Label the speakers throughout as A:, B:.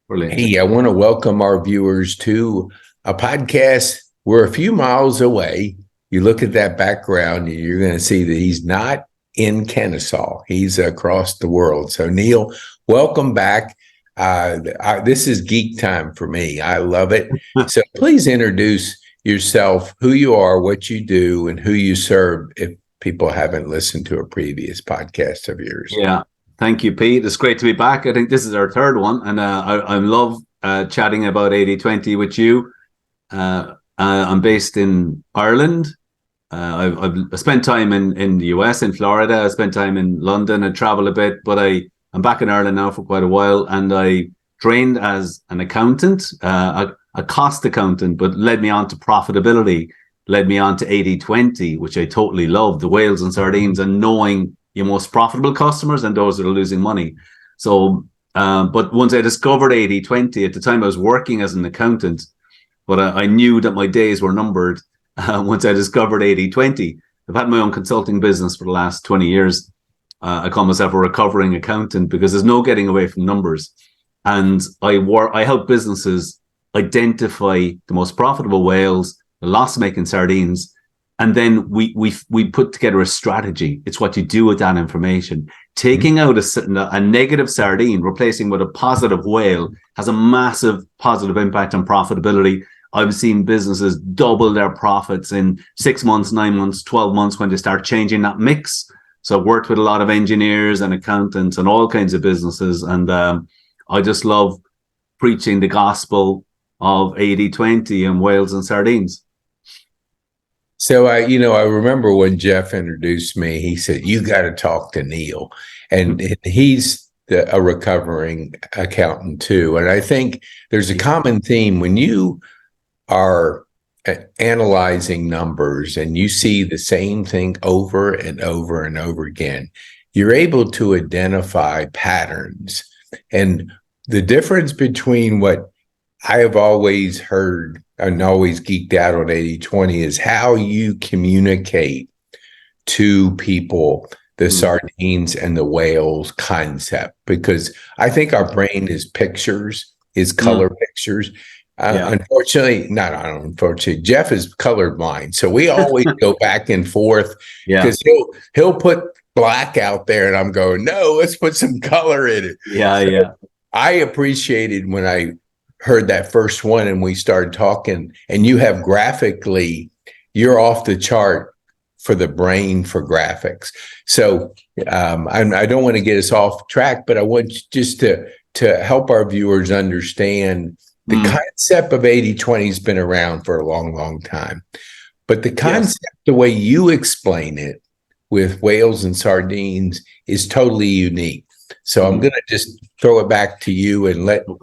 A: Brilliant.
B: Hey, I want to welcome our viewers to a podcast. We're a few miles away. You look at that background, and you're going to see that he's not in Kennesaw. He's across the world. So, Neil, welcome back. This is geek time for me. I love it. So, please introduce yourself, who you are, what you do, and who you serve if people haven't listened to a previous podcast of yours.
A: Yeah. Thank you, Pete. It's great to be back. I think this is our third one, and I love chatting about 80/20 with you. I'm based in Ireland. I've spent time in the US, in Florida. I spent time in London. I travel a bit, but I'm back in Ireland now for quite a while, and I trained as an accountant, a cost accountant, but led me on to profitability, led me on to 80/20, which I totally love, the whales and sardines, and knowing your most profitable customers and those that are losing money. So, but once I discovered 80/20, at the time I was working as an accountant, but I knew that my days were numbered once I discovered 80/20. I've had my own consulting business for the last 20 years. I call myself a recovering accountant because there's no getting away from numbers. And I help businesses identify the most profitable whales, the loss-making sardines, and then we put together a strategy. It's what you do with that information. Taking out a negative sardine, replacing with a positive whale, has a massive positive impact on profitability. I've seen businesses double their profits in 6 months, 9 months, 12 months when they start changing that mix. So I've worked with a lot of engineers and accountants and all kinds of businesses. And I just love preaching the gospel of 80/20 and whales and sardines.
B: So I remember when Jeff introduced me, he said, "You got to talk to Neil," and he's a recovering accountant too. And I think there's a common theme when you are analyzing numbers and you see the same thing over and over and over again. You're able to identify patterns, and the difference between what I have always heard and always geeked out on 80/20 is how you communicate to people the sardines and the whales concept, because I think our brain is pictures, is color pictures. Unfortunately, Jeff is colorblind. So we always go back and forth because he'll put black out there and I'm going, no, let's put some color in it.
A: Yeah.
B: I appreciated when I heard that first one and we started talking, and you have graphically, you're off the chart for the brain for graphics. So I don't want to get us off track, but I want just to help our viewers understand the concept of 80/20 has been around for a long, long time. But the concept, the way you explain it with whales and sardines is totally unique. So I'm going to just throw it back to you and let you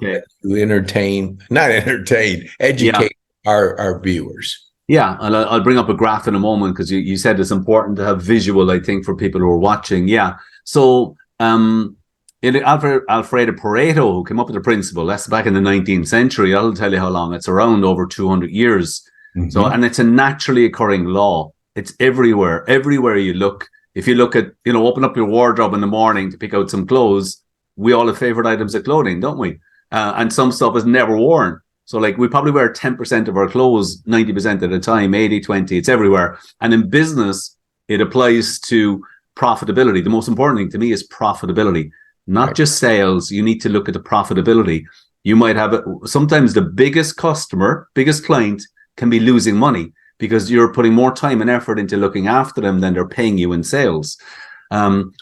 B: educate our viewers.
A: Yeah, and I'll bring up a graph in a moment because you said it's important to have visual, I think, for people who are watching. Yeah. So Alfredo Pareto, who came up with the principle, that's back in the 19th century. I'll tell you how long. It's around over 200 years. So, and it's a naturally occurring law. It's everywhere you look. If you look at, open up your wardrobe in the morning to pick out some clothes, we all have favorite items of clothing, don't we? And some stuff is never worn. So like we probably wear 10% of our clothes 90% of the time, 80/20, it's everywhere. And in business, it applies to profitability. The most important thing to me is profitability, not just sales. You need to look at the profitability. You might have sometimes the biggest customer, biggest client can be losing money, because you're putting more time and effort into looking after them than they're paying you in sales.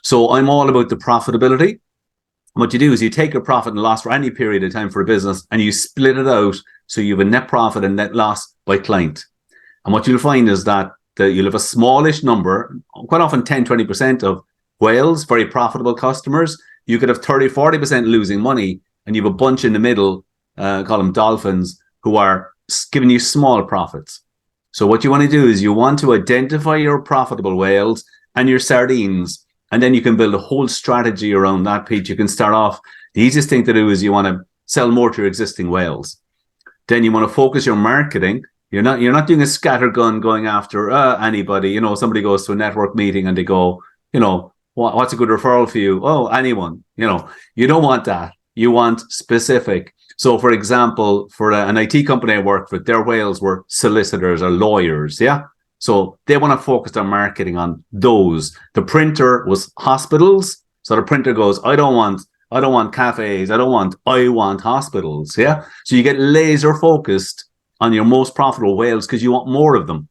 A: So I'm all about the profitability. What you do is you take your profit and loss for any period of time for a business and you split it out so you have a net profit and net loss by client. And what you'll find is that you'll have a smallish number, quite often 10-20% of whales, very profitable customers. You could have 30-40% losing money, and you have a bunch in the middle, call them dolphins, who are giving you small profits. So what you want to do is you want to identify your profitable whales and your sardines, and then you can build a whole strategy around that, Pete. You can start off. The easiest thing to do is you want to sell more to your existing whales. Then you want to focus your marketing. You're not doing a scattergun going after anybody. Somebody goes to a network meeting and they go, what's a good referral for you? Oh, anyone. You don't want that. You want specific. So, for example, for an IT company I worked with, their whales were solicitors or lawyers. Yeah. So they want to focus their marketing on those. The printer was hospitals. So the printer goes, I don't want cafes. I want hospitals. Yeah. So you get laser focused on your most profitable whales because you want more of them.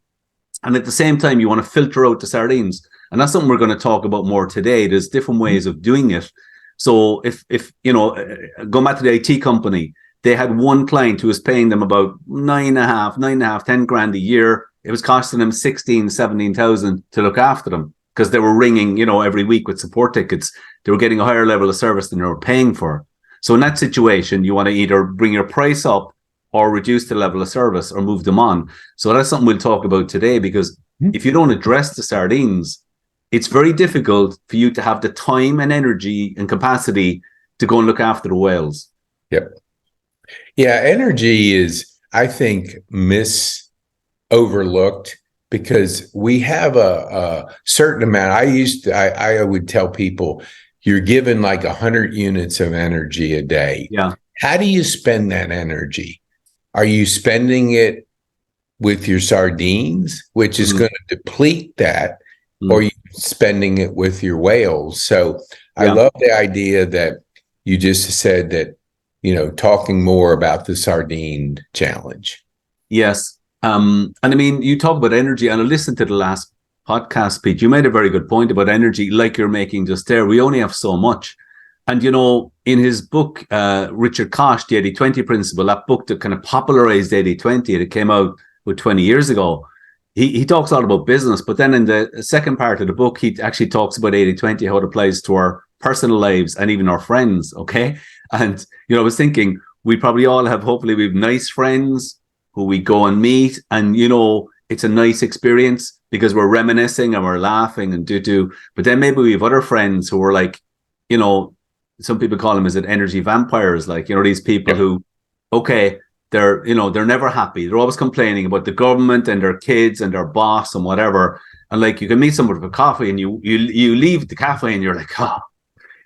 A: And at the same time, you want to filter out the sardines. And that's something we're going to talk about more today. There's different ways of doing it. So if going back to the IT company, they had one client who was paying them about 10 grand a year. It was costing them 17,000 to look after them because they were ringing, every week with support tickets. They were getting a higher level of service than they were paying for. So in that situation, you want to either bring your price up or reduce the level of service or move them on. So that's something we'll talk about today, because if you don't address the sardines, it's very difficult for you to have the time and energy and capacity to go and look after the whales.
B: Yep. Yeah, energy is, I think, overlooked because we have a certain amount. I would tell people you're given like 100 units of energy a day.
A: Yeah.
B: How do you spend that energy? Are you spending it with your sardines, which is going to deplete that, or are you spending it with your whales? So I love the idea that you just said that, talking more about the sardine challenge.
A: Yes. And I mean, you talk about energy, and I listened to the last podcast, Pete. You made a very good point about energy, like you're making just there. We only have so much. And, in his book, Richard Koch, the 80-20 principle, that book that kind of popularized 80-20, it came out 20 years ago. He talks a lot about business, but then in the second part of the book, he actually talks about 80-20, how it applies to our personal lives and even our friends. Okay. And, I was thinking we probably all have, hopefully we have nice friends who we go and meet, and, it's a nice experience because we're reminiscing and we're laughing and do. But then maybe we have other friends who are like, some people call them, energy vampires? Like, these people who, okay, they're never happy. They're always complaining about the government and their kids and their boss and whatever. And like, you can meet someone for coffee and you leave the cafe and you're like,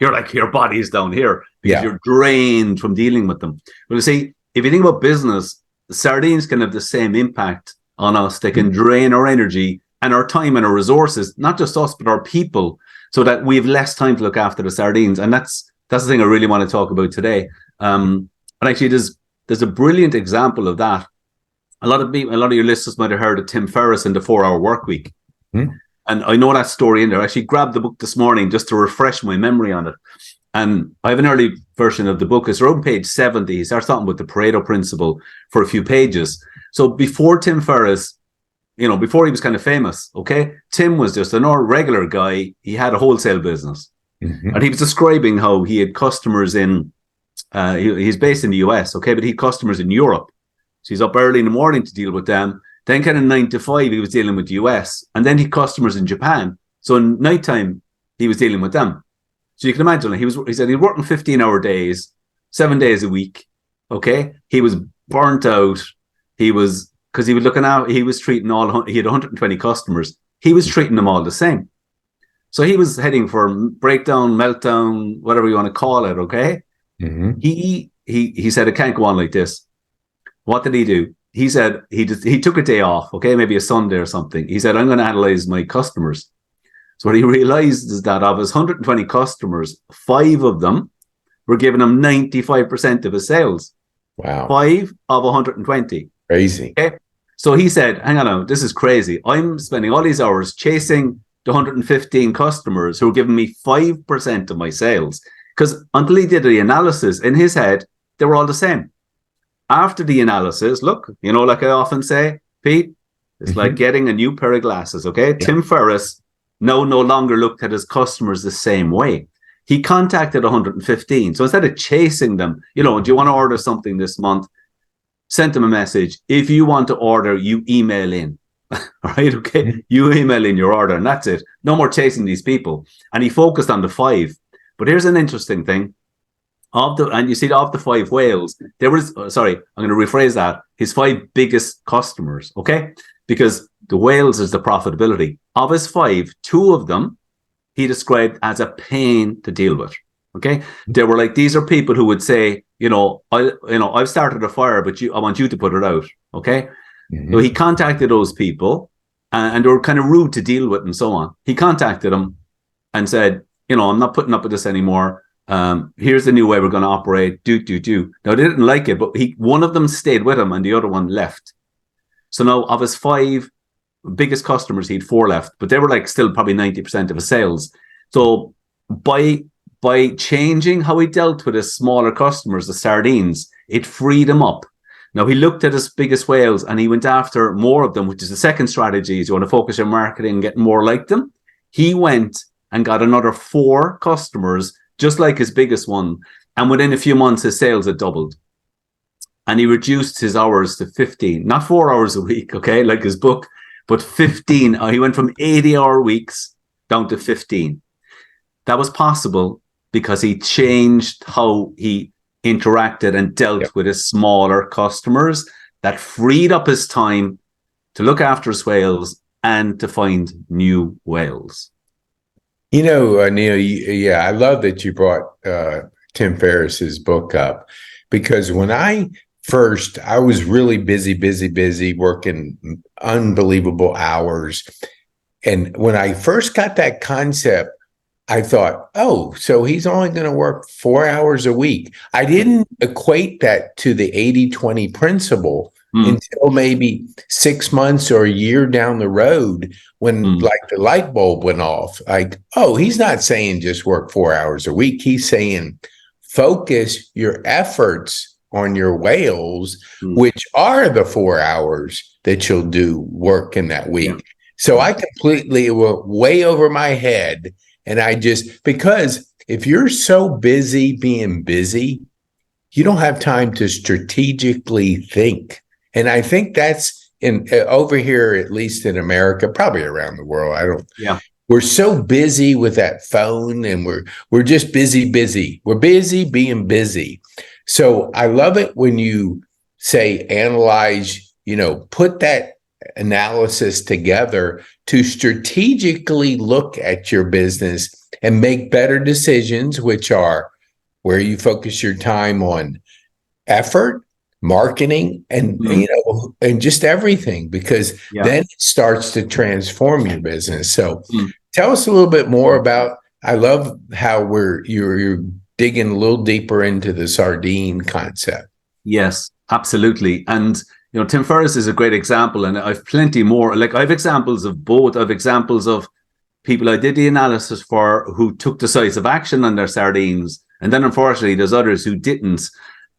A: you're like, your body's down here because you're drained from dealing with them. But you see, if you think about business, the sardines can have the same impact on us. They can drain our energy and our time and our resources, not just us, but our people, so that we have less time to look after the sardines. And that's the thing I really want to talk about today. And actually, there's a brilliant example of that. A lot of your listeners might have heard of Tim Ferriss in the 4-Hour Workweek. And I know that story in there. I actually grabbed the book this morning just to refresh my memory on it. And I have an early version of the book. It's around page 70. He starts talking about the Pareto principle for a few pages. So before Tim Ferriss, before he was kind of famous, okay, Tim was just a regular guy. He had a wholesale business. And he was describing how he had customers in, he's based in the US, okay, but he had customers in Europe. So he's up early in the morning to deal with them. Then kind of 9 to 5, he was dealing with the US. And then he had customers in Japan. So in nighttime, he was dealing with them. So you can imagine, he said he was working 15-hour days, 7 days a week, okay? He was burnt out. Because he was looking out, he was treating he had 120 customers. He was treating them all the same. So he was heading for breakdown, meltdown, whatever you want to call it, okay? He said, it can't go on like this. What did he do? He said he took a day off, okay, maybe a Sunday or something. He said, I'm going to analyze my customers. So what he realized is that of his 120 customers, 5 of them were giving him 95% of his sales.
B: Wow.
A: 5 of 120.
B: Crazy.
A: Okay. So he said, hang on now, this is crazy. I'm spending all these hours chasing the 115 customers who are giving me 5% of my sales. Because until he did the analysis, in his head, they were all the same. After the analysis, look, like I often say, Pete, it's like getting a new pair of glasses, okay? Tim Ferriss no longer looked at his customers the same way. He contacted 115. So instead of chasing them, do you want to order something this month? Sent them a message. If you want to order, you email in. All right, okay? You email in your order and that's it. No more chasing these people. And he focused on the 5. But here's an interesting thing. Of the 5 whales, there was, I'm going to rephrase that, his 5 biggest customers, okay? Because the whales is the profitability. Of his 5, 2 of them he described as a pain to deal with, okay? They were like, these are people who would say, I've started a fire, but I want you to put it out. Okay.
B: Mm-hmm.
A: So he contacted those people, and they were kind of rude to deal with and so on. He contacted them and said, I'm not putting up with this anymore. Here's the new way we're going to operate. Do. Now, they didn't like it, but one of them stayed with him and the other one left. So now of his 5 biggest customers, he had 4 left, but they were like still probably 90% of his sales. So by changing how he dealt with his smaller customers, the sardines, it freed him up. Now he looked at his biggest whales and he went after more of them, which is the second strategy. Is you want to focus your marketing and get more like them. He went and got another 4 customers, just like his biggest one. And within a few months, his sales had doubled. And he reduced his hours to 15, not 4 hours a week, okay, like his book, but 15. He went from 80-hour weeks down to 15. That was possible because he changed how he interacted and dealt with his smaller customers. That freed up his time to look after his whales and to find new whales.
B: Neil, I love that you brought Tim Ferriss's book up, because when I was really busy, working unbelievable hours. And when I first got that concept, I thought, oh, so he's only going to work 4 hours a week. I didn't equate that to the 80-20 principle until maybe 6 months or a year down the road, when like the light bulb went off. Like, oh, he's not saying just work 4 hours a week. He's saying focus your efforts on your whales, which are the 4 hours that you'll do work in that week. Yeah. So I completely went way over my head. And because if you're so busy being busy, you don't have time to strategically think. And I think that's over here, at least in America, probably around the world. We're so busy with that phone, and we're just busy. We're busy being busy. So I love it when you say analyze, put that analysis together to strategically look at your business and make better decisions, which are where you focus your time on effort, marketing, and and just everything, because then it starts to transform your business. So tell us a little bit more about, I love how you're digging a little deeper into the sardine concept.
A: Yes, absolutely. And Tim Ferriss is a great example, and I've plenty more. Like, I have examples of both. I have examples of people I did the analysis for who took decisive action on their sardines, and then unfortunately there's others who didn't,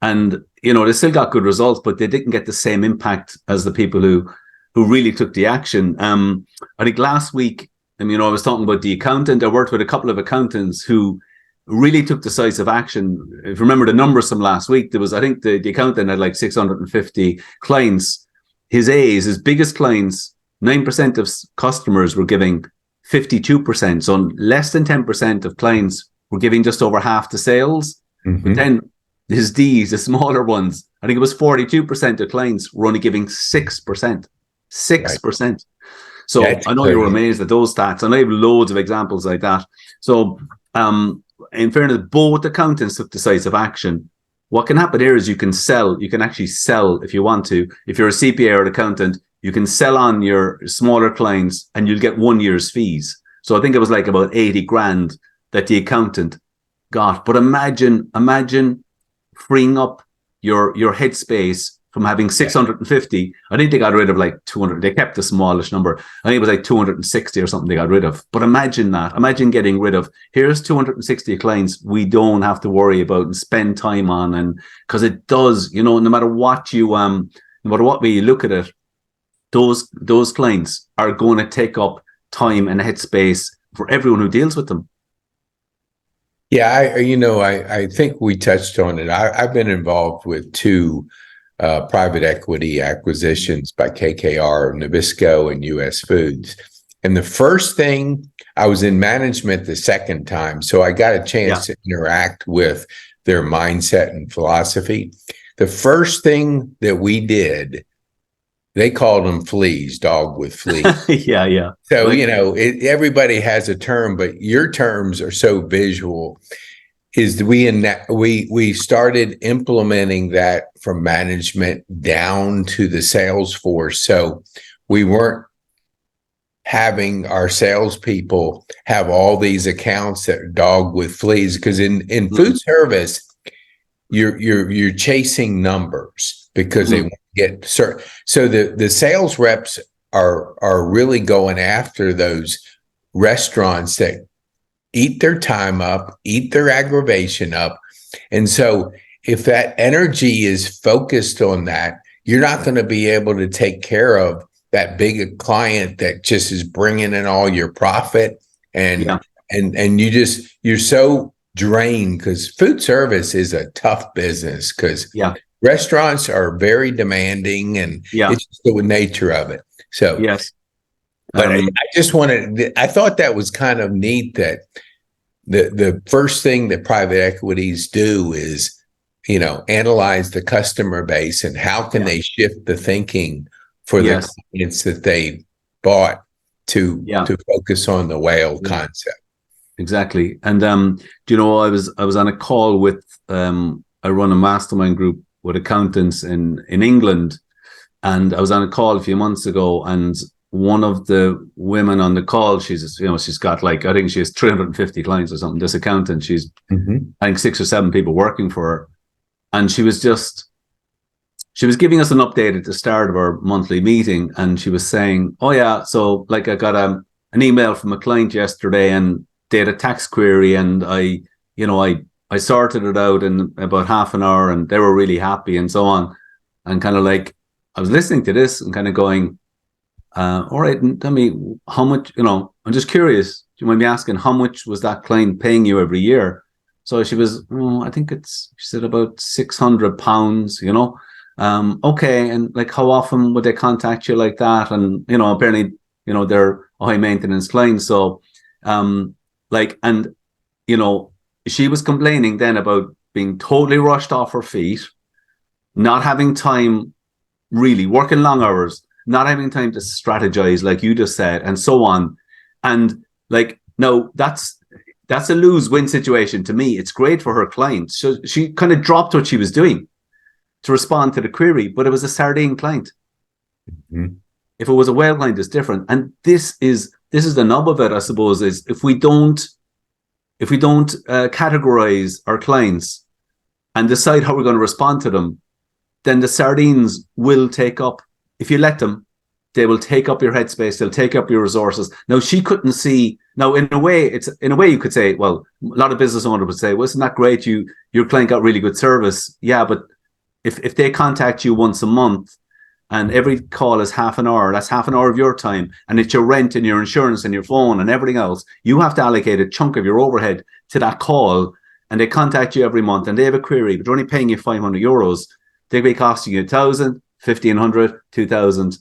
A: and they still got good results, but they didn't get the same impact as the people who really took the action. I think last week, I was talking about the accountant. I worked with a couple of accountants who really took decisive action. If you remember the numbers from last week, there was, I think the accountant had like 650 clients. His biggest clients, 9% of customers were giving 52%. So less than 10% of clients were giving just over half the sales. But then the smaller ones, I think it was 42% of clients were only giving 6%. 6%. Right. So that's I know crazy. You were amazed at those stats, and I have loads of examples like that. So in fairness, both accountants took decisive action. What can happen here is you can actually sell if you want to. If you're a CPA or an accountant, you can sell on your smaller clients and you'll get 1 year's fees. So I think it was like about 80 grand that the accountant got. But imagine freeing up your headspace from having 650. I think they got rid of like 200. They kept the smallish number. I think it was like 260 or something they got rid of. But imagine that. Imagine getting rid of, here's 260 clients we don't have to worry about and spend time on. And because it does, no matter what no matter what way you look at it, those clients are going to take up time and headspace for everyone who deals with them.
B: Yeah, I think we touched on it. I've been involved with 2 private equity acquisitions by KKR, Nabisco, and US Foods. And the first thing, I was in management the second time, so I got a chance to interact with their mindset and philosophy. The first thing that we did, they called them fleas, dog with fleas.
A: Yeah.
B: So, everybody has a term, but your terms are so visual. is we started implementing that from management down to the sales force. So we weren't having our salespeople have all these accounts that are dogged with fleas, because in food service, you're chasing numbers because they want to get certain. So the sales reps are really going after those restaurants that eat their time up, eat their aggravation up. And so if that energy is focused on that, you're not going to be able to take care of that big client that just is bringing in all your profit. And you're so drained, because food service is a tough business, because restaurants are very demanding, and it's just the nature of it. So
A: yes.
B: But I just I thought that was kind of neat that the first thing that private equities do is, analyze the customer base and how can they shift the thinking for the clients that they bought to focus on the whale concept.
A: Exactly. And I was on a call with I run a mastermind group with accountants in England, and I was on a call a few months ago, and one of the women on the call, she's got I think she has 350 clients or something, this accountant. She's I think 6 or 7 people working for her. And she was giving us an update at the start of our monthly meeting, and she was saying, oh yeah, so I got an email from a client yesterday, and they had a tax query, and I sorted it out in about half an hour, and they were really happy, and so on. And kind of I was listening to this and kind of going, all right, and tell me how much, I'm just curious. Do you mind me asking, how much was that client paying you every year? So she was, I think she said about £600, okay. And how often would they contact you like that? And, apparently, they're a high maintenance client. So, she was complaining then about being totally rushed off her feet, not having time, really working long hours, not having time to strategize, like you just said, and so on. And no, that's a lose-win situation to me. It's great for her clients. So she kind of dropped what she was doing to respond to the query, but it was a sardine client. If it was a whale client, it's different. And this is the nub of it, I suppose, is if we don't categorize our clients and decide how we're going to respond to them, then the sardines will take up. If you let them, they will take up your headspace. They'll take up your resources. Now, she couldn't see. Now, in a way, you could say, well, a lot of business owners would say, well, isn't that great? Your client got really good service. Yeah, but if they contact you once a month and every call is half an hour, that's half an hour of your time, and it's your rent and your insurance and your phone and everything else, you have to allocate a chunk of your overhead to that call, and they contact you every month and they have a query, but they're only paying you €500. They'll be costing you 1,000, 1,500, 2,000.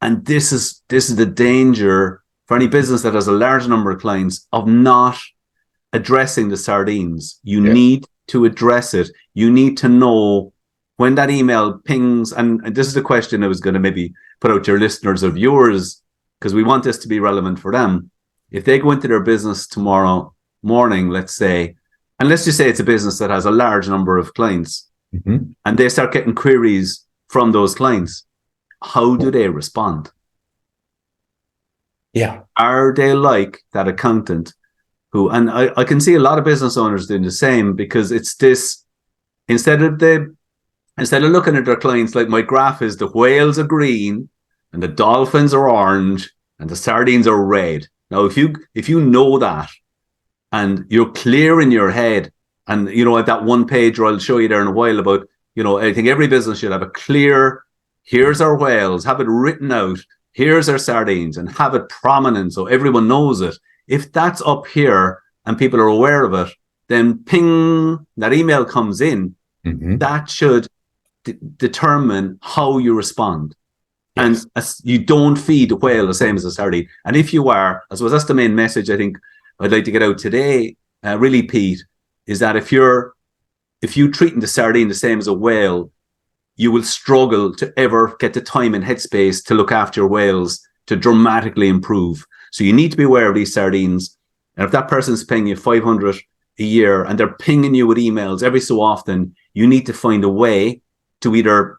A: And this is the danger for any business that has a large number of clients of not addressing the sardines. You need to address it. You need to know when that email pings, and this is the question I was going to maybe put out to your listeners or viewers, because we want this to be relevant for them. If they go into their business tomorrow morning, let's say, and let's just say it's a business that has a large number of clients, and they start getting queries from those clients, how do they respond?
B: Yeah.
A: Are they like that accountant who, and I can see a lot of business owners doing the same, because it's this, instead of looking at their clients like my graph is the whales are green and the dolphins are orange and the sardines are red. Now, if you know that and you're clear in your head, and at that one page where I'll show you there in a while about, I think every business should have a clear, here's our whales, have it written out, here's our sardines, and have it prominent so everyone knows it. If that's up here and people are aware of it, then ping, that email comes in, that should determine how you respond. Yes. And you don't feed the whale the same as a sardine. And if you are, I suppose that's the main message I think I'd like to get out today, really, Pete, is that if you treating the sardine the same as a whale, you will struggle to ever get the time and headspace to look after your whales to dramatically improve. So you need to be aware of these sardines. And if that person's paying you 500 a year and they're pinging you with emails every so often, you need to find a way to either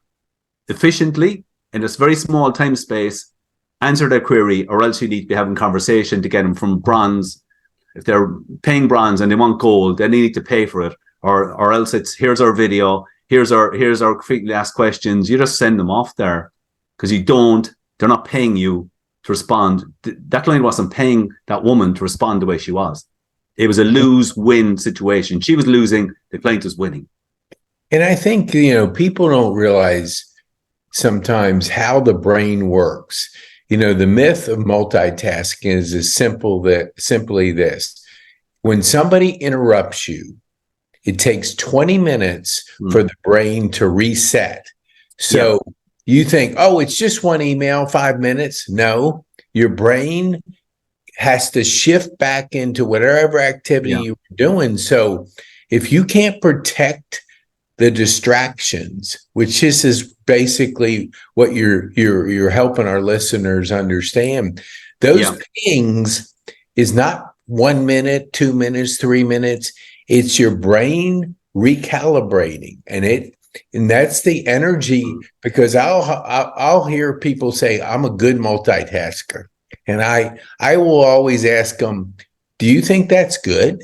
A: efficiently, in this very small time space, answer their query, or else you need to be having conversation to get them from bronze. If they're paying bronze and they want gold, then they need to pay for it. Or else it's, here's our video, here's our frequently asked questions. You just send them off there because they're not paying you to respond. That client wasn't paying that woman to respond the way she was. It was a lose-win situation. She was losing, the client was winning.
B: And I think, people don't realize sometimes how the brain works. The myth of multitasking is as simply this. When somebody interrupts you, it takes 20 minutes for the brain to reset. So you think, oh, it's just one email, 5 minutes. No, your brain has to shift back into whatever activity you were doing. So if you can't protect the distractions, which this is basically what you're helping our listeners understand, those pings is not 1 minute, 2 minutes, 3 minutes. It's your brain recalibrating, and that's the energy. Because I'll hear people say, I'm a good multitasker. And I will always ask them, do you think that's good?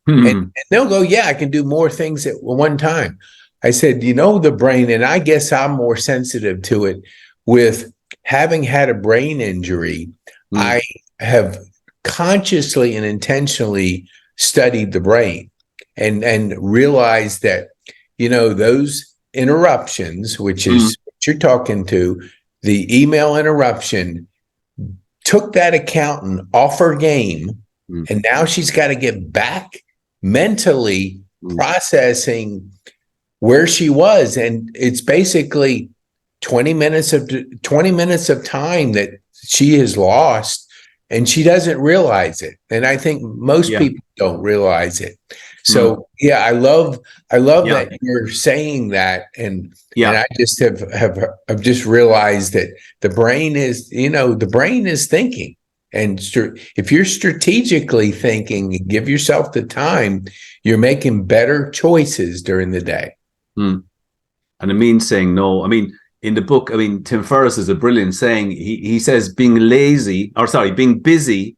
B: And they'll go, yeah, I can do more things at one time. I said, the brain, and I guess I'm more sensitive to it with having had a brain injury. I have consciously and intentionally studied the brain and realized that, those interruptions, which is what you're talking to, the email interruption, took that accountant off her game, and now she's got to get back mentally processing where she was. And it's basically 20 minutes of time that she has lost, and she doesn't realize it. And I think most people don't realize it. So I love that you're saying that, and I just have just realized that the brain is thinking, and if you're strategically thinking, give yourself the time, you're making better choices during the day.
A: And it means saying no. I mean, in the book, Tim Ferriss is a brilliant saying. He says being busy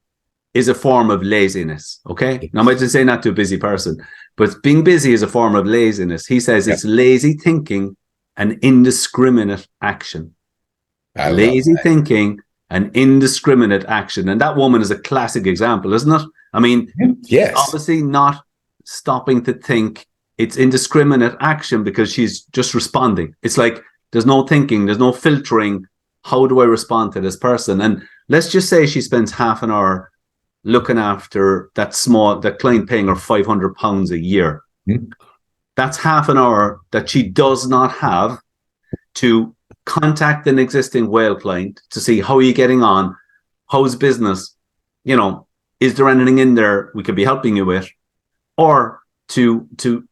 A: is a form of laziness. Okay. Now, I might just say not to a busy person, but being busy is a form of laziness. He says it's lazy thinking and indiscriminate action. Lazy thinking and indiscriminate action. And that woman is a classic example, isn't it?
B: Yes.
A: Obviously not stopping to think. It's indiscriminate action because she's just responding. It's like there's no thinking, there's no filtering. How do I respond to this person? And let's just say she spends half an hour looking after that client paying her £500 a year. That's half an hour that she does not have to contact an existing whale client to see, how are you getting on? How's business? Is there anything in there we could be helping you with? Or to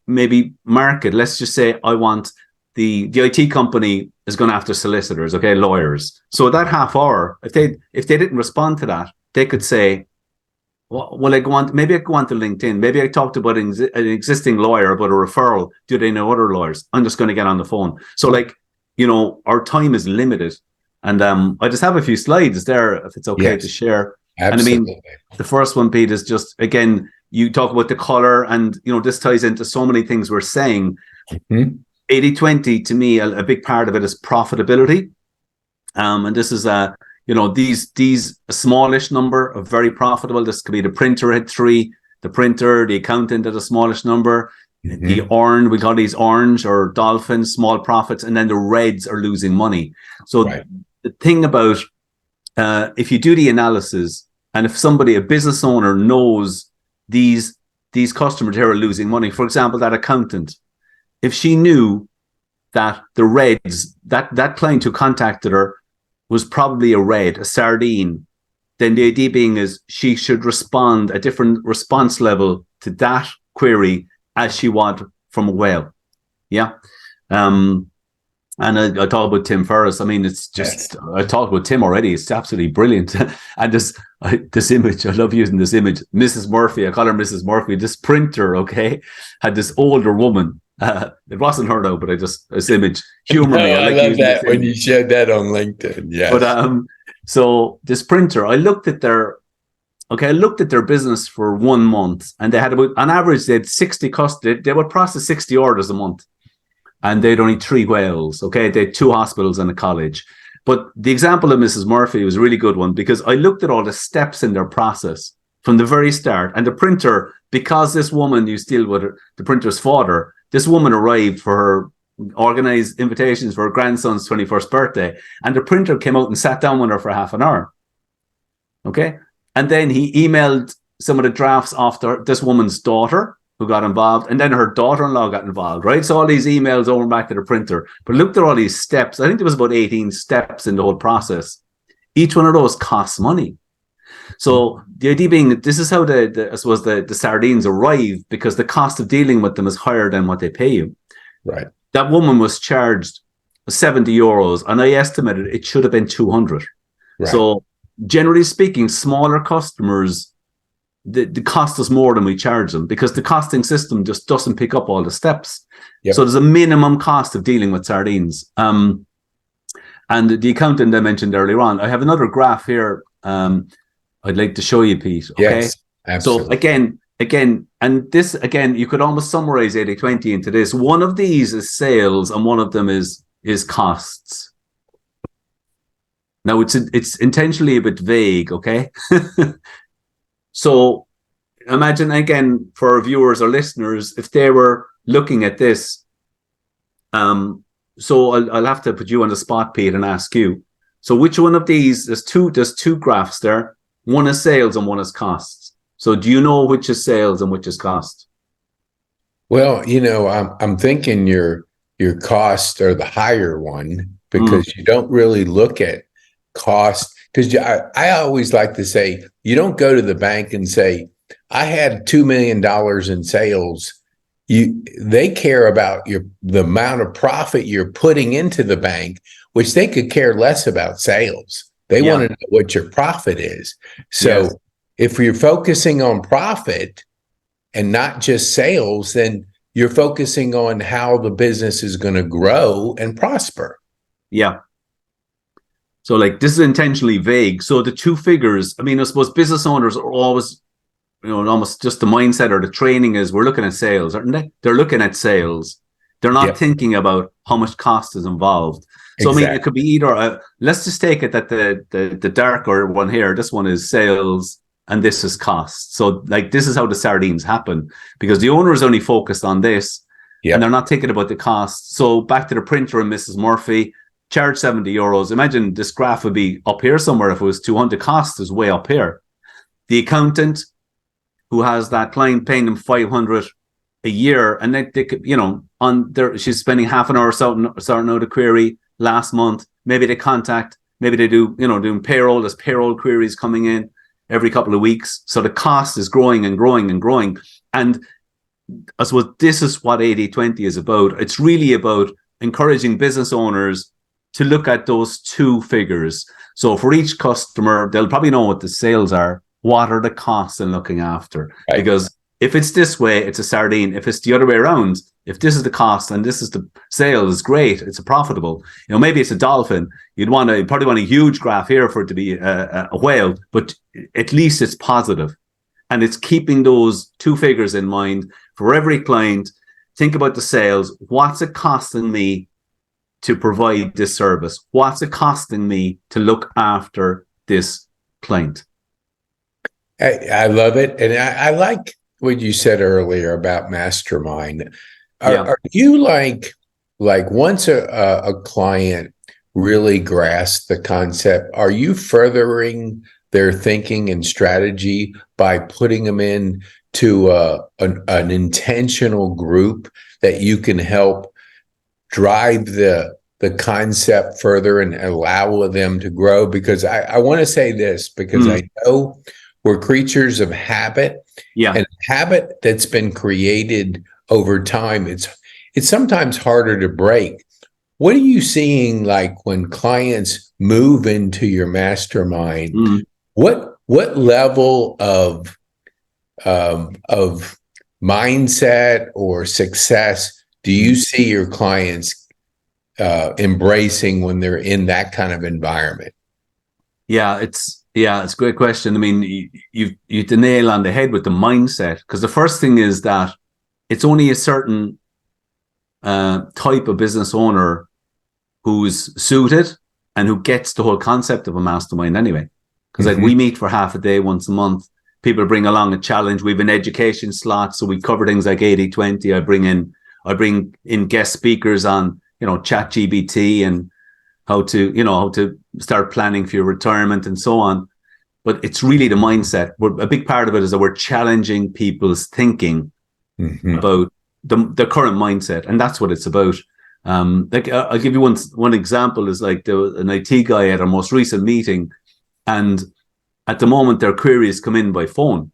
A: maybe market. Let's just say I want the IT company is going after solicitors, lawyers. So that half hour, if they didn't respond to that, they could say, maybe I go on to LinkedIn. Maybe I talked about an existing lawyer about a referral. Do they know other lawyers? I'm just going to get on the phone. So our time is limited. And I just have a few slides there, if it's okay to share.
B: Absolutely.
A: And the first one, Pete, is just, again, you talk about the color, and this ties into so many things we're saying. 80-20, to me, a big part of it is profitability. And this is these a smallish number of very profitable. This could be the printer had 3, the printer, the accountant at a smallish number. The orange, we call these orange or dolphins, small profits, and then the reds are losing money. So the thing about if you do the analysis, and if a business owner knows these customers here are losing money, for example, that accountant, if she knew that the reds, that client who contacted her was probably a red, a sardine, then the idea being is she should respond a different response level to that query as she would from a whale. And I talk about Tim Ferriss. I mean, it's
B: Yes.
A: just, I talked about Tim already. It's absolutely brilliant. And this image, I love using this image. Mrs. Murphy, I call her Mrs. Murphy. This printer, okay, had this older woman. It wasn't her though, but this image humor
B: No,
A: me. I
B: I
A: like
B: love
A: using this
B: that when you
A: image.
B: showed that on LinkedIn.
A: But
B: Yes.
A: so this printer, I looked at their business for 1 month, and they had about, on average, they had 60 customers. They would process 60 orders a month, and they had only 3 whales. Okay, they had 2 hospitals and a college. But the example of Mrs. Murphy was a really good one, because I looked at all the steps in their process from the very start. And the printer, because this woman used to deal with the printer's father, this woman arrived for her organized invitations for her grandson's 21st birthday, and the printer came out and sat down with her for half an hour. Okay. And then he emailed some of the drafts off to this woman's daughter, who got involved, and then her daughter-in-law got involved, right? So all these emails over back to the printer. But looked at all these steps. I think there was about 18 steps in the whole process. Each one of those costs money. So the idea being that this is how I suppose the sardines arrive, because the cost of dealing with them is higher than what they pay you.
B: Right.
A: That woman was charged €70, and I estimated it should have been 200.
B: Right.
A: So generally speaking, smaller customers, the cost us more than we charge them, because the costing system just doesn't pick up all the steps.
B: Yep.
A: So there's a minimum cost of dealing with sardines. And the accountant I mentioned earlier on, I have another graph here. I'd like to show you, Pete. Okay.
B: Yes, absolutely.
A: So again, and this again, you could almost summarize 80-20 into this. One of these is sales, and one of them is costs. Now it's intentionally a bit vague, okay? So imagine, again, for our viewers or listeners, if they were looking at this, so I'll have to put you on the spot, Pete, and ask you. So which one of these, there's two graphs there. One is sales and one is costs. So do you know which is sales and which is cost?
B: Well, I'm thinking your costs are the higher one, because you don't really look at cost. Because I always like to say, you don't go to the bank and say, I had $2 million in sales. They care about the amount of profit you're putting into the bank, which they could care less about sales. They want to know what your profit is. So if you're focusing on profit and not just sales, then you're focusing on how the business is going to grow and prosper.
A: Yeah. So like, this is intentionally vague. So the two figures, I mean, I suppose business owners are always, almost just the mindset or the training is, we're looking at sales, aren't they? They're looking at sales. They're not thinking about how much cost is involved. So, exactly. I mean, it could be either, let's just take it that the darker one here, this one is sales and this is cost. So like, this is how the sardines happen, because the owner is only focused on this and they're not thinking about the cost. So back to the printer and Mrs. Murphy, charge €70. Imagine this graph would be up here somewhere. If it was 200, cost is way up here. The accountant who has that client paying them 500 a year, and they could, she's spending half an hour sorting out a query last month. Maybe they contact, maybe they do, doing payroll. There's payroll queries coming in every couple of weeks. So the cost is growing and growing and growing. And I suppose this is what 80-20 is about. It's really about encouraging business owners to look at those two figures. So for each customer, they'll probably know what the sales are. What are the costs in looking after? Right. Because if it's this way, it's a sardine. If it's the other way around, if this is the cost and this is the sales, great, it's a profitable. Maybe it's a dolphin. You'd probably want a huge graph here for it to be a whale, but at least it's positive. And it's keeping those two figures in mind for every client. Think about the sales. What's it costing me to provide this service? What's it costing me to look after this client?
B: I love it. And I like what you said earlier about Mastermind. Are you like once a client really grasps the concept, are you furthering their thinking and strategy by putting them in to an intentional group that you can help drive the concept further and allow them to grow? Because I want to say this, because I know we're creatures of habit, and habit that's been created over time. It's sometimes harder to break. what are you seeing like when clients move into your mastermind? What level of mindset or success do you see your clients embracing when they're in that kind of environment?
A: It's a great question. I mean, you hit the nail on the head with the mindset, because the first thing is that it's only a certain type of business owner who's suited and who gets the whole concept of a mastermind anyway. Because like we meet for half a day once a month. People bring along a challenge. We have an education slot, so we cover things like 80/20. I bring in guest speakers on, ChatGPT and how to start planning for your retirement and so on. But it's really the mindset. A big part of it is that we're challenging people's thinking about the current mindset, and that's what it's about. Like I'll give you one example. Is like there was an IT guy at our most recent meeting, and at the moment their queries come in by phone.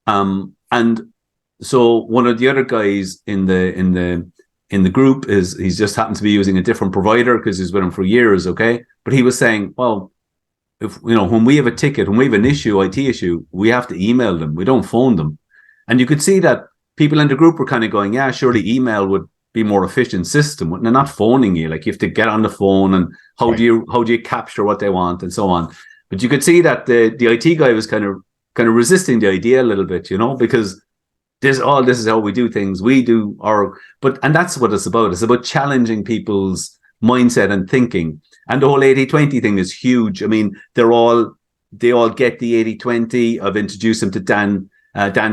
A: And so one of the other guys in the group he's just happened to be using a different provider because he's with him for years, okay? But he was saying, well, if when we have a ticket, when we have an issue, IT issue, we have to email them. We don't phone them. And you could see that people in the group were kind of going, yeah, surely email would be more efficient system. They're not phoning you. Like you have to get on the phone, and how do you capture what they want and so on. But you could see that the IT guy was kind of resisting the idea a little bit, because this is how we do things. And that's what it's about. It's about challenging people's mindset and thinking. And the whole 80/20 thing is huge. I mean, they all get the 80/20. I've introduced them to Dan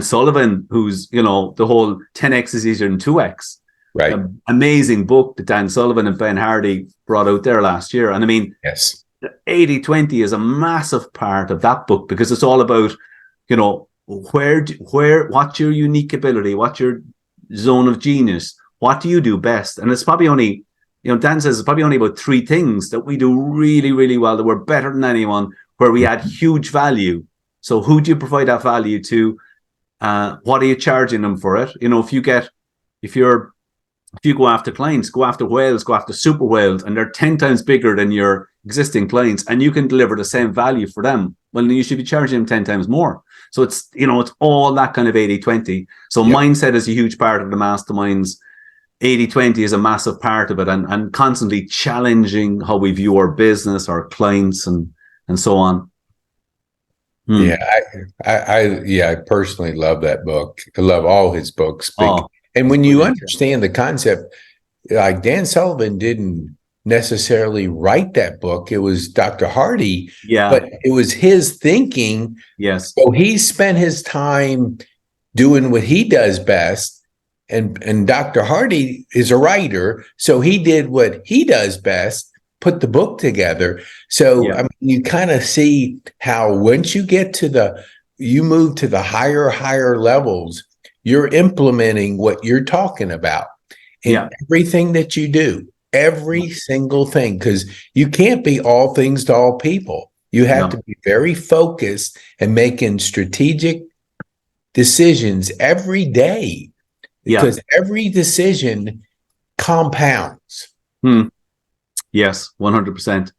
A: Sullivan, who's, the whole 10x is easier than 2x.
B: Right.
A: Amazing book that Dan Sullivan and Ben Hardy brought out there last year. And I mean,
B: yes,
A: 80/20 is a massive part of that book, because it's all about, what's your unique ability? What's your zone of genius? What do you do best? And it's probably only, Dan says it's probably only about 3 things that we do really, really well, that we're better than anyone, where we add huge value. So who do you provide that value to? What are you charging them for it? If you go after clients, go after whales, go after super whales, and they're 10 times bigger than your existing clients, and you can deliver the same value for them, well, then you should be charging them 10 times more. So it's, it's all that kind of 80/20. So mindset is a huge part of the masterminds. 80/20 is a massive part of it, and constantly challenging how we view our business, our clients, and so on.
B: Yeah, I personally love that book. I love all his books. And when you understand the concept, like Dan Sullivan didn't necessarily write that book. It was Dr. Hardy, but it was his thinking.
A: Yes.
B: So he spent his time doing what he does best. And Dr. Hardy is a writer. So he did what he does best, put the book together. So I mean, you kind of see how once you get you move to the higher levels, you're implementing what you're talking about in everything that you do, every single thing, because you can't be all things to all people. You have to be very focused and making strategic decisions every day, because every decision compounds.
A: Yes, 100%.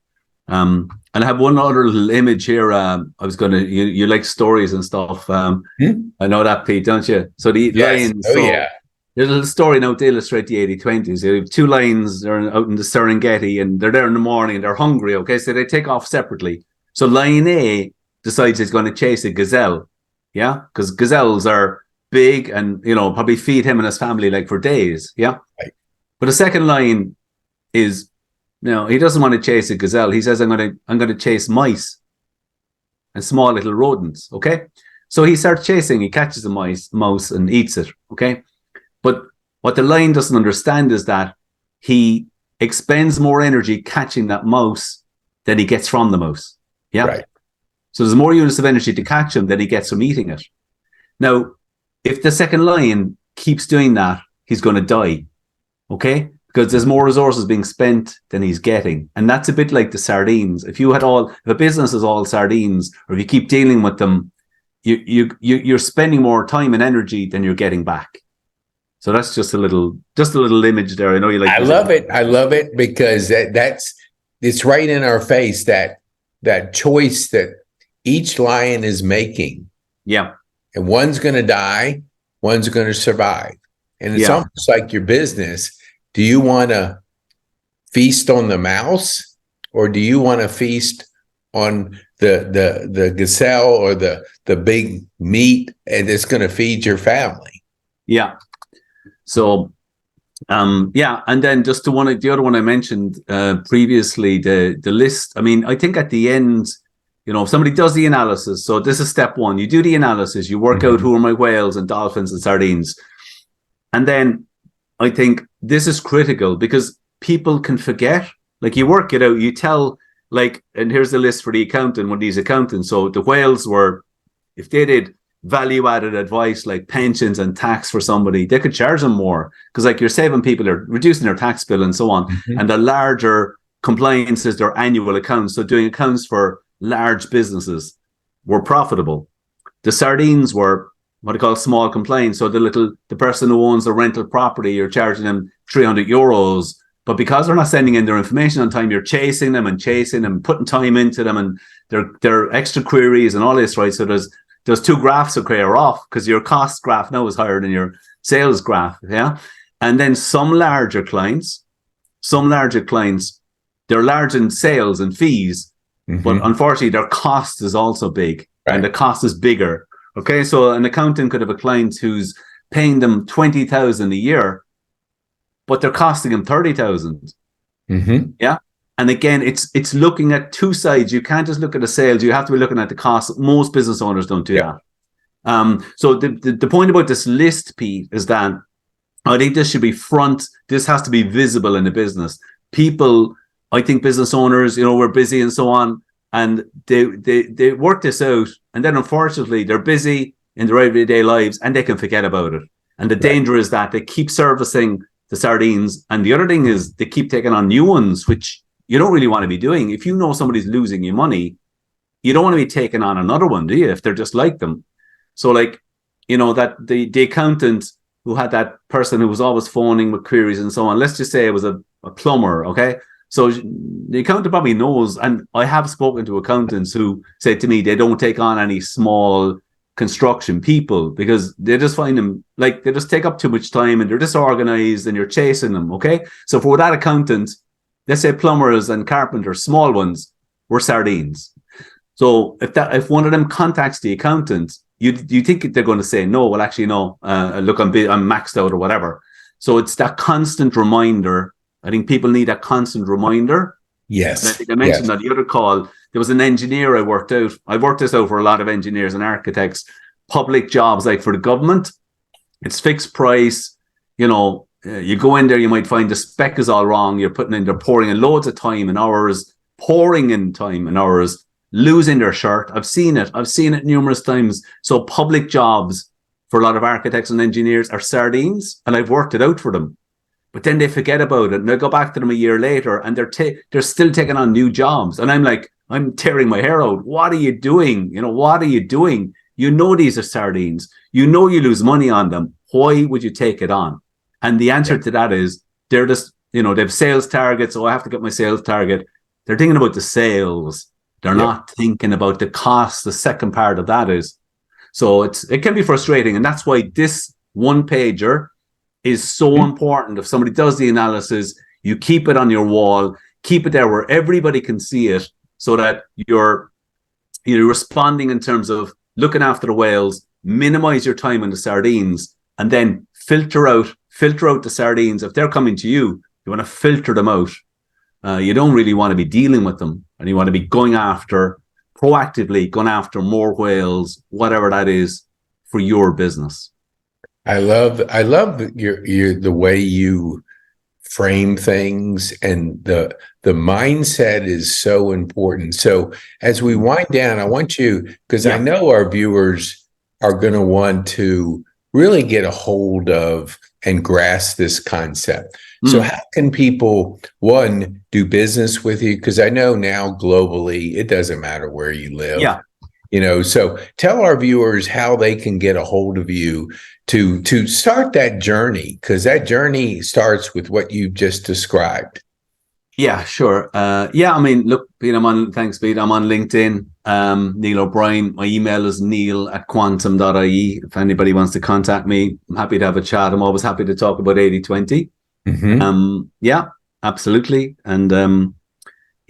A: And I have one other little image here. I was going to, you like stories and stuff. I know that, Pete, don't you? So the lions. There's a little story now to illustrate the 80/20s. You have 2 lions, they're out in the Serengeti, and they're there in the morning, and they're hungry. Okay, so they take off separately. So lion A decides he's going to chase a gazelle. Yeah, because gazelles are big and, probably feed him and his family like for days. Yeah.
B: Right.
A: But the second lion is, he doesn't want to chase a gazelle. He says, I'm going to chase mice and small little rodents. Okay. So he starts chasing, he catches a mouse and eats it. Okay. But what the lion doesn't understand is that he expends more energy catching that mouse than he gets from the mouse. Yeah.
B: Right.
A: So there's more units of energy to catch him than he gets from eating it. Now, if the second lion keeps doing that, he's going to die. Okay. Because there's more resources being spent than he's getting. And that's a bit like the sardines. If a business is all sardines, or if you keep dealing with them, you're spending more time and energy than you're getting back. So that's just a little image there. I know you like.
B: I love it. I love it because it's right in our face, that choice that each lion is making.
A: Yeah.
B: And one's going to die, one's going to survive. And it's almost like your business. Do you want to feast on the mouse, or do you want to feast on the gazelle or the big meat, and it's going to feed your family?
A: Yeah. So, and then just the other one I mentioned previously, the list. I mean, I think at the end, if somebody does the analysis, so this is step one. You do the analysis, you work out who are my whales and dolphins and sardines, and then I think this is critical because people can forget. Like, you work it out, you tell, like, and here's the list for the accountant, one of these accountants. So the whales were, if they did value-added advice like pensions and tax for somebody, they could charge them more because, like, you're saving people, they're reducing their tax bill and so on. And the larger compliance is their annual accounts. So doing accounts for large businesses were profitable. The sardines were what I call small compliance. So the person who owns a rental property, you're charging them €300, but because they're not sending in their information on time, you're chasing them, putting time into them, and their extra queries and all this, right? So there's two graphs that are off because your cost graph now is higher than your sales graph. Yeah. And then some larger clients, they're large in sales and fees, but unfortunately their cost is also big, and the cost is bigger. Okay. So an accountant could have a client who's paying them $20,000 a year, but they're costing them $30,000. Yeah. And again, it's looking at two sides. You can't just look at the sales. You have to be looking at the cost. Most business owners don't do that. So the point about this list, Pete, is that I think this should be this has to be visible in the business. People, I think business owners, we're busy and so on, and they work this out. And then unfortunately, they're busy in their everyday lives and they can forget about it. And the danger is that they keep servicing the sardines. And the other thing is they keep taking on new ones, which you don't really want to be doing. If you know somebody's losing you money, you don't want to be taking on another one, do you? If they're just like them. So, like, that the accountant who had that person who was always phoning with queries and so on, let's just say it was a plumber, okay? So the accountant probably knows, and I have spoken to accountants who said to me they don't take on any small construction people because they just find them, like, they just take up too much time and they're disorganized and you're chasing them, okay? So for that accountant, let's say plumbers and carpenters, small ones, were sardines. So if one of them contacts the accountant, you think they're going to say no? Well, actually, no. Look, I'm maxed out or whatever. So it's that constant reminder. I think people need that constant reminder.
B: Yes.
A: And I think I mentioned on the other call, there was an engineer I worked out. I've worked this out for a lot of engineers and architects. Public jobs, like for the government, it's fixed price. You go in there, you might find the spec is all wrong. They're pouring in loads of time and hours, losing their shirt. I've seen it numerous times. So public jobs for a lot of architects and engineers are sardines, and I've worked it out for them. But then they forget about it, and I go back to them a year later, and they're still taking on new jobs. And I'm like, I'm tearing my hair out. What are you doing? What are you doing? These are sardines. You lose money on them. Why would you take it on? And the answer to that is they're just, they have sales targets. So I have to get my sales target. They're thinking about the sales. They're not thinking about the cost. The second part of that is, so it can be frustrating. And that's why this one pager is so important. If somebody does the analysis, you keep it on your wall, keep it there where everybody can see it, so that you're responding in terms of looking after the whales, minimize your time on the sardines, and then filter out the sardines. If they're coming to you, you want to filter them out. You don't really want to be dealing with them, and you want to be proactively going after more whales, whatever that is, for your business.
B: I love the way you frame things, and the mindset is so important. So as we wind down, I want you, because I know our viewers are going to want to really get a hold of and grasp this concept. So how can people, one, do business with you? Because I know now globally, it doesn't matter where you live. So tell our viewers how they can get a hold of you to start that journey, because that journey starts with what you just described.
A: Yeah, sure. I mean, look, Pete, thanks, Pete. I'm on LinkedIn. Neil O'Brien. My email is neil@quantum.ie. If anybody wants to contact me, I'm happy to have a chat. I'm always happy to talk about 80/20. Yeah, absolutely. And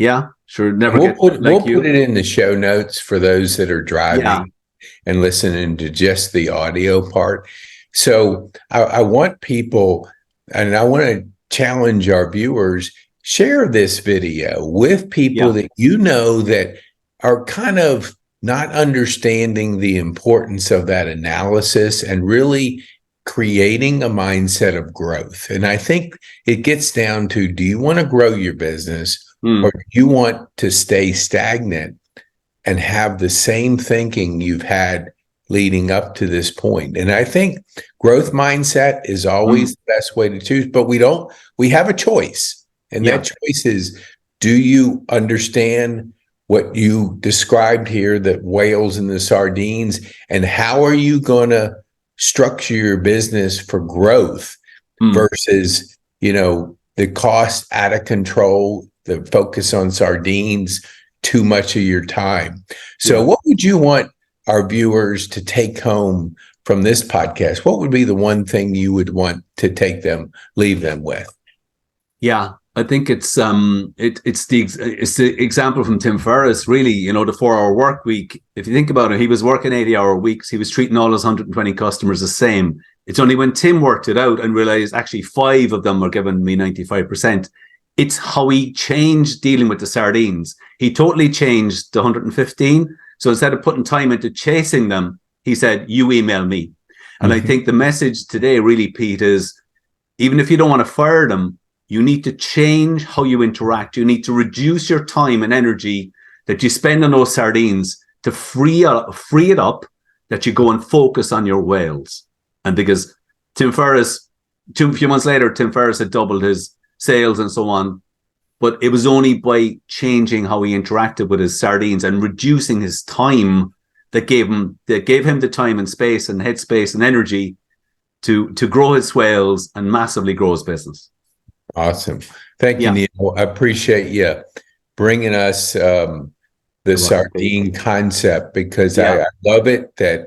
A: sure.
B: We'll put it in the show notes for those that are driving and listening to just the audio part. So I want people, and I want to challenge our viewers, share this video with people that that are kind of not understanding the importance of that analysis and really creating a mindset of growth. And I think it gets down to, do you want to grow your business or do you want to stay stagnant and have the same thinking you've had leading up to this point? And I think growth mindset is always the best way to choose, but we have a choice. And that choice is, do you understand what you described here, the whales and the sardines, and how are you going to structure your business for growth versus, the cost out of control, the focus on sardines, too much of your time. So what would you want our viewers to take home from this podcast? What would be the one thing you would want to leave them with?
A: Yeah, I think it's the example from Tim Ferriss, really, the 4-hour work week. If you think about it, he was working 80-hour weeks. He was treating all his 120 customers the same. It's only when Tim worked it out and realized actually 5 of them were giving me 95%. It's how he changed dealing with the sardines. He totally changed the 115. So instead of putting time into chasing them, he said, you email me. And I think the message today really, Pete, is even if you don't want to fire them, you need to change how you interact. You need to reduce your time and energy that you spend on those sardines to free it up, that you go and focus on your whales. And because Tim Ferriss, a few months later, Tim Ferriss had doubled his sales and so on. But it was only by changing how he interacted with his sardines and reducing his time that gave him the time and space and headspace and energy to grow his whales and massively grow his business.
B: Awesome. Thank you, Neil. I appreciate you bringing us the sardine concept, because I love it that,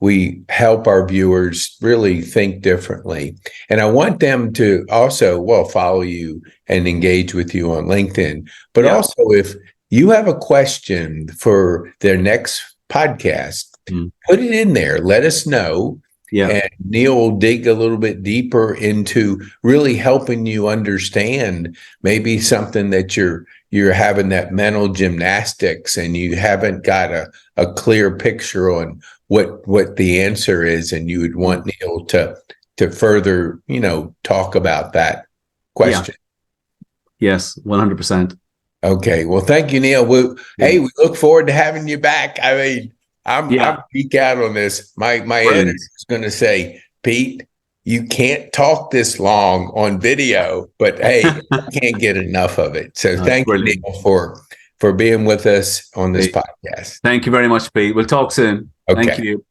B: we help our viewers really think differently. And I want them to also, follow you and engage with you on LinkedIn. But also, if you have a question for their next podcast, put it in there. Let us know. And Neil will dig a little bit deeper into really helping you understand maybe something that you're having that mental gymnastics and you haven't got a clear picture on what the answer is, and you would want Neil to further, talk about that question.
A: Yes, 100%.
B: Okay. Well, thank you, Neil. Hey, we look forward to having you back. I mean, I'm geek out on this. My editor is going to say, Pete, you can't talk this long on video, but hey, I can't get enough of it. So thank you, Neil, for being with us on this podcast.
A: Thank you very much, Pete. We'll talk soon.
B: Okay.
A: Thank you.